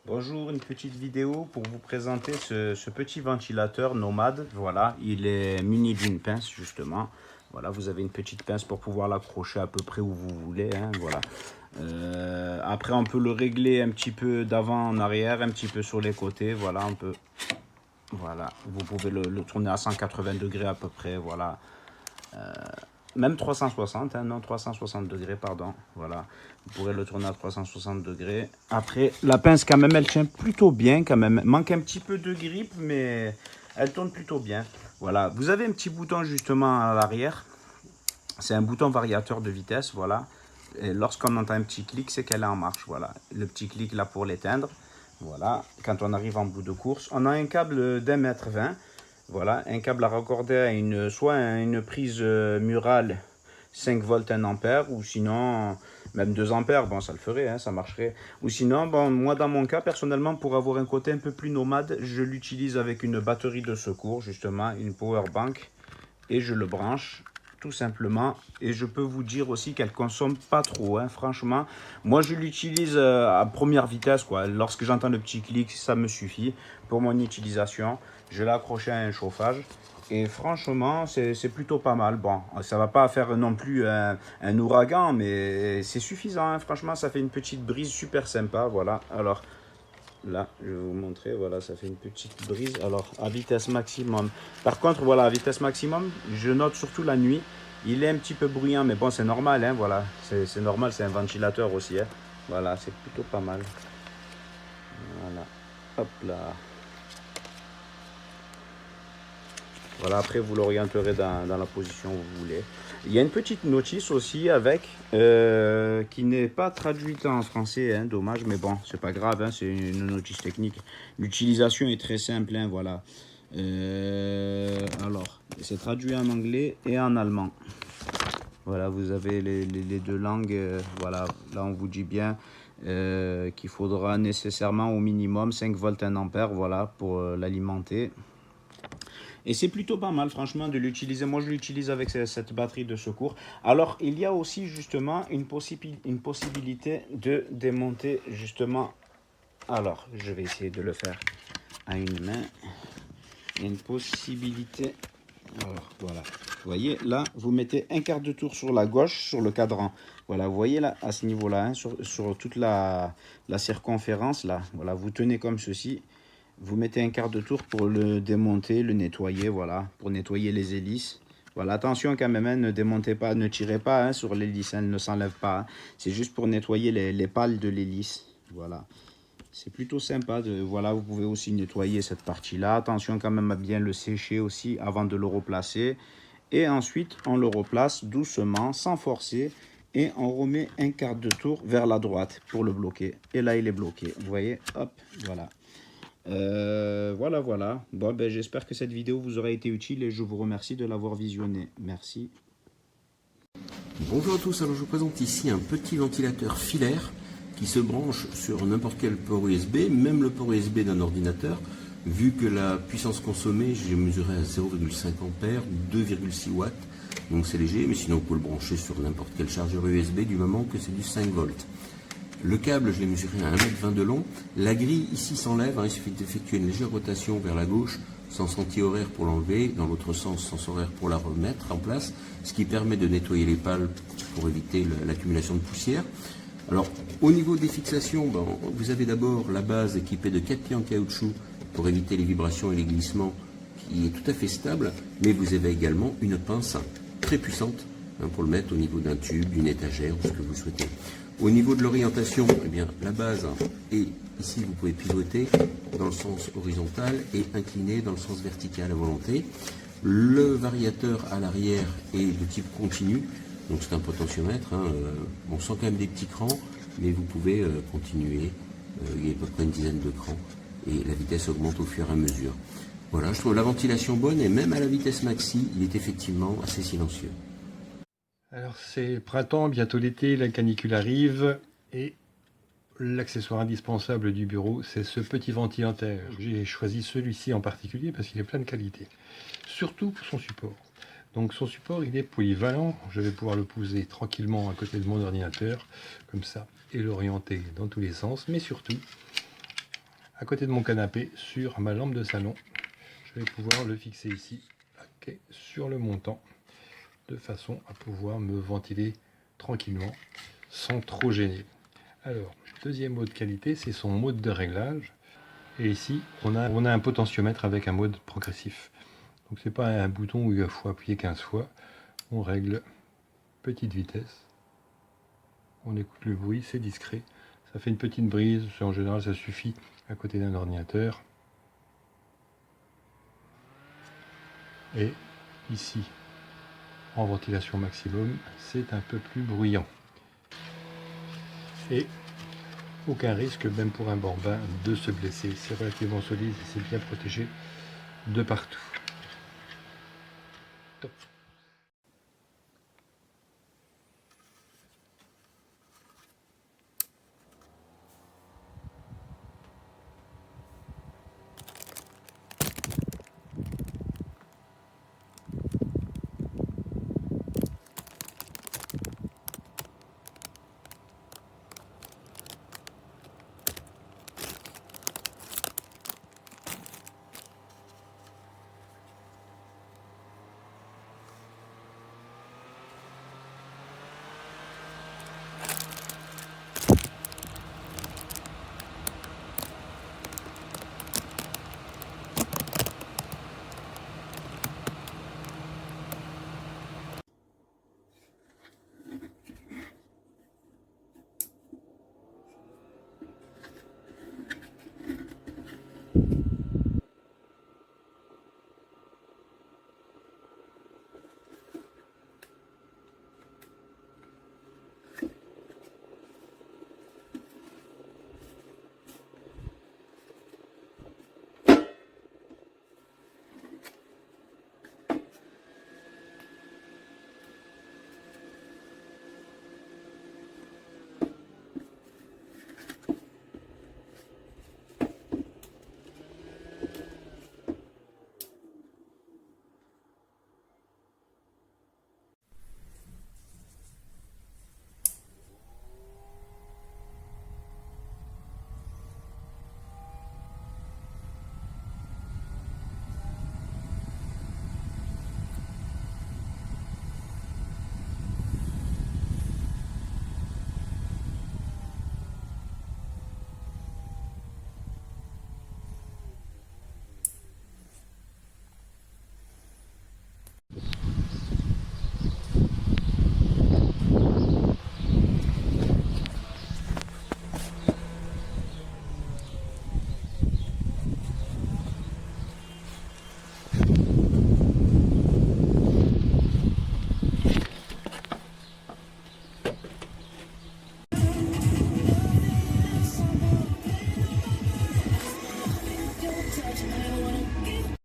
Bonjour, une petite vidéo pour vous présenter ce petit ventilateur nomade. Voilà, il est muni d'une pince justement. Voilà, vous avez une petite pince pour pouvoir l'accrocher à peu près où vous voulez, hein, voilà. Après, on peut le régler un petit peu d'avant en arrière, un petit peu sur les côtés. Voilà, on peut. Voilà, vous pouvez le tourner à 180 degrés à peu près. Voilà, même 360, hein, non 360 degrés, pardon. Voilà, vous pourrez le tourner à 360 degrés. Après, la pince quand même, elle tient plutôt bien quand même. Manque un petit peu de grippe, mais elle tourne plutôt bien. Voilà, vous avez un petit bouton justement à l'arrière. C'est un bouton variateur de vitesse, voilà. Et lorsqu'on entend un petit clic, c'est qu'elle est en marche, voilà. Le petit clic là pour l'éteindre, voilà. Quand on arrive en bout de course, on a un câble d'1,20 m. Voilà, un câble à raccorder à soit une prise murale 5 volts 1 ampère, ou sinon même 2 ampères, bon ça le ferait, hein, ça marcherait. Ou sinon, bon, moi dans mon cas, personnellement, pour avoir un côté un peu plus nomade, je l'utilise avec une batterie de secours, justement, une power bank, et je le branche tout simplement. Et je peux vous dire aussi qu'elle consomme pas trop, hein, franchement. Moi, je l'utilise à première vitesse, quoi. Lorsque j'entends le petit clic, ça me suffit pour mon utilisation. Je l'ai accroché à un chauffage. Et franchement, c'est plutôt pas mal. Bon, ça va pas faire non plus un ouragan, mais c'est suffisant, hein. Franchement, ça fait une petite brise super sympa. Voilà. Alors, là, je vais vous montrer, voilà, ça fait une petite brise. Alors, à vitesse maximum. Par contre, voilà, à vitesse maximum, je note surtout la nuit. Il est un petit peu bruyant, mais bon, c'est normal, hein, voilà. C'est normal, c'est un ventilateur aussi, hein. Voilà, c'est plutôt pas mal. Voilà, hop là. Voilà, après, vous l'orienterez dans la position où vous voulez. Il y a une petite notice aussi avec, qui n'est pas traduite en français, hein, dommage, mais bon, c'est pas grave, hein, c'est une notice technique. L'utilisation est très simple, hein, voilà. Alors, c'est traduit en anglais et en allemand. Voilà, vous avez les deux langues. Voilà, là on vous dit bien qu'il faudra nécessairement au minimum 5 volts 1 ampère, voilà, pour l'alimenter. Et c'est plutôt pas mal, franchement, de l'utiliser. Moi, je l'utilise avec cette batterie de secours. Alors, il y a aussi, justement, une possibilité de démonter, justement. Alors, je vais essayer de le faire à une main. Il y a une possibilité. Alors, voilà. Vous voyez, là, vous mettez un quart de tour sur la gauche, sur le cadran. Voilà, vous voyez, là, à ce niveau-là, hein, sur toute la circonférence, là. Voilà, vous tenez comme ceci. Vous mettez un quart de tour pour le démonter, le nettoyer, voilà, pour nettoyer les hélices. Voilà, attention quand même, hein, ne démontez pas, ne tirez pas, hein, sur l'hélice, hein, elle ne s'enlève pas, hein. C'est juste pour nettoyer les pales de l'hélice. Voilà, c'est plutôt sympa. Voilà, vous pouvez aussi nettoyer cette partie-là. Attention quand même à bien le sécher aussi avant de le replacer. Et ensuite, on le replace doucement, sans forcer. Et on remet un quart de tour vers la droite pour le bloquer. Et là, il est bloqué. Vous voyez, hop, voilà. Voilà. Bon, ben, j'espère que cette vidéo vous aura été utile et je vous remercie de l'avoir visionnée. Merci. Bonjour à tous, alors je vous présente ici un petit ventilateur filaire qui se branche sur n'importe quel port USB, même le port USB d'un ordinateur. Vu que la puissance consommée, j'ai mesuré à 0,5 ampères, 2,6 watts, donc c'est léger, mais sinon vous pouvez le brancher sur n'importe quel chargeur USB du moment que c'est du 5 volts. Le câble, je l'ai mesuré à 1,20 m de long. La grille ici s'enlève, hein, il suffit d'effectuer une légère rotation vers la gauche, sens anti-horaire pour l'enlever, dans l'autre sens, sens horaire pour la remettre en place, ce qui permet de nettoyer les pales pour éviter l'accumulation de poussière. Alors, au niveau des fixations, vous avez d'abord la base équipée de 4 pieds en caoutchouc pour éviter les vibrations et les glissements, qui est tout à fait stable, mais vous avez également une pince très puissante, hein, pour le mettre au niveau d'un tube, d'une étagère, ou ce que vous souhaitez. Au niveau de l'orientation, eh bien, la base est ici, vous pouvez pivoter dans le sens horizontal et incliner dans le sens vertical à volonté. Le variateur à l'arrière est de type continu, donc c'est un potentiomètre. Hein, on sent quand même des petits crans, mais vous pouvez continuer. Il y a à peu près une dizaine de crans et la vitesse augmente au fur et à mesure. Voilà, je trouve la ventilation bonne et même à la vitesse maxi, il est effectivement assez silencieux. Alors c'est le printemps, bientôt l'été, la canicule arrive et l'accessoire indispensable du bureau, c'est ce petit ventilateur. J'ai choisi celui-ci en particulier parce qu'il est plein de qualité, surtout pour son support. Donc son support, il est polyvalent, je vais pouvoir le poser tranquillement à côté de mon ordinateur, comme ça, et l'orienter dans tous les sens, mais surtout, à côté de mon canapé sur ma lampe de salon. Je vais pouvoir le fixer ici, ok, sur le montant, de façon à pouvoir me ventiler tranquillement sans trop gêner. Alors, deuxième mode qualité, c'est son mode de réglage. Et ici, on a un potentiomètre avec un mode progressif. Donc c'est pas un bouton où il faut appuyer 15 fois. On règle petite vitesse. On écoute le bruit, c'est discret. Ça fait une petite brise, en général ça suffit à côté d'un ordinateur. Et ici, en ventilation maximum, c'est un peu plus bruyant. Et aucun risque, même pour un bambin, de se blesser. C'est relativement solide et c'est bien protégé de partout. Top.